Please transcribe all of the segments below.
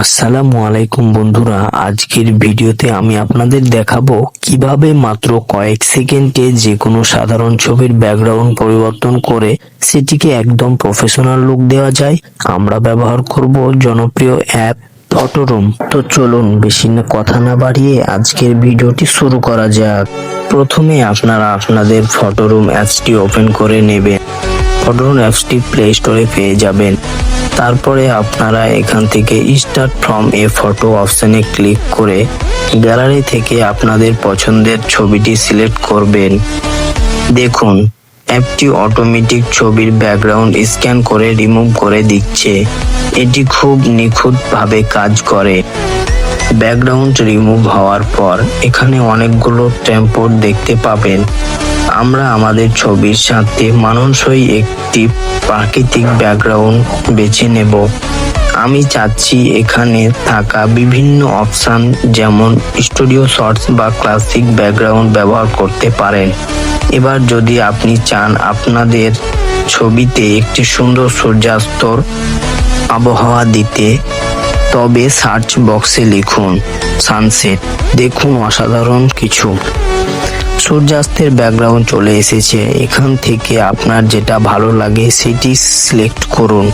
আসসালামু আলাইকুম বন্ধুরা, আজকের ভিডিওতে আমি আপনাদের দেখাবো কিভাবে মাত্র কয়েক সেকেন্ডে যে কোনো সাধারণ ছবির ব্যাকগ্রাউন্ড পরিবর্তন করে সেটিকে একদম প্রফেশনাল লুক দেওয়া যায়। আমরা ব্যবহার করব জনপ্রিয় অ্যাপ ফটোরুম। তো চলুন বেশি কথা না বাড়িয়ে আজকের ভিডিওটি শুরু করা যাক। প্রথমে আপনারা আপনাদের ফটোরুম অ্যাপসটি ওপেন করে নেবেন। ফটোরুম অ্যাপসটি প্লে স্টোরে পেয়ে যাবেন। তারপরে আপনারা এখান থেকে স্টার্ট ফ্রম এ ফটো অপশনে ক্লিক করে গ্যালারি থেকে আপনাদের পছন্দের ছবিটি সিলেক্ট করবেন। দেখুন, অ্যাপটি অটোমেটিক ছবির ব্যাকগ্রাউন্ড স্ক্যান করে রিমুভ করে দিচ্ছে। এটি খুব নিখুঁতভাবে কাজ করে। ব্যাকগ্রাউন্ড রিমুভ হওয়ার পর এখানে অনেকগুলো টেম্পোট দেখতে পাবেন। আমরা আমাদের ছবির সাথে মানানসই একটি প্রাকৃতিক ব্যাকগ্রাউন্ড বেছে নেব। আমি চাচ্ছি এখানে থাকা বিভিন্ন অপশন যেমন স্টুডিও শটস বা ক্লাসিক ব্যাকগ্রাউন্ড ব্যবহার করতে পারেন। এবার যদি আপনি চান আপনাদের ছবিতে একটি সুন্দর সূর্যাস্তর আবহাওয়া দিতে, তবে সার্চ বক্সে লিখুন সানসেট। দেখুন অসাধারণ কিছু সূর্যাস্তের ব্যাকগ্রাউন্ড চলে এসেছে। এখান থেকে আপনার যেটা ভালো লাগে সেটি সিলেক্ট করুন।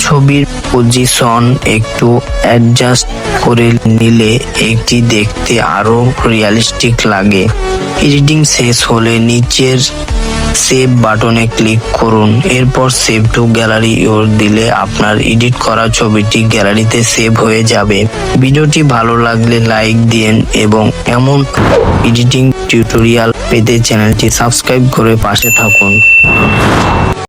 ছবির পজিশন একটু অ্যাডজাস্ট করে নিলে এটি দেখতে আরো রিয়েলিস্টিক লাগে। এডিটিং শেষ হলে নিচের সেভ বাটনে ক্লিক করুন। এরপর সেভ টু গ্যালারি দিলে আপনার এডিট করা ছবিটি গ্যালারিতে সেভ হয়ে যাবে। ভিডিওটি ভালো লাগলে লাইক দিন এবং এমন এডিটিং টিউটোরিয়াল পেতে চ্যানেলটি সাবস্ক্রাইব করে পাশে থাকুন।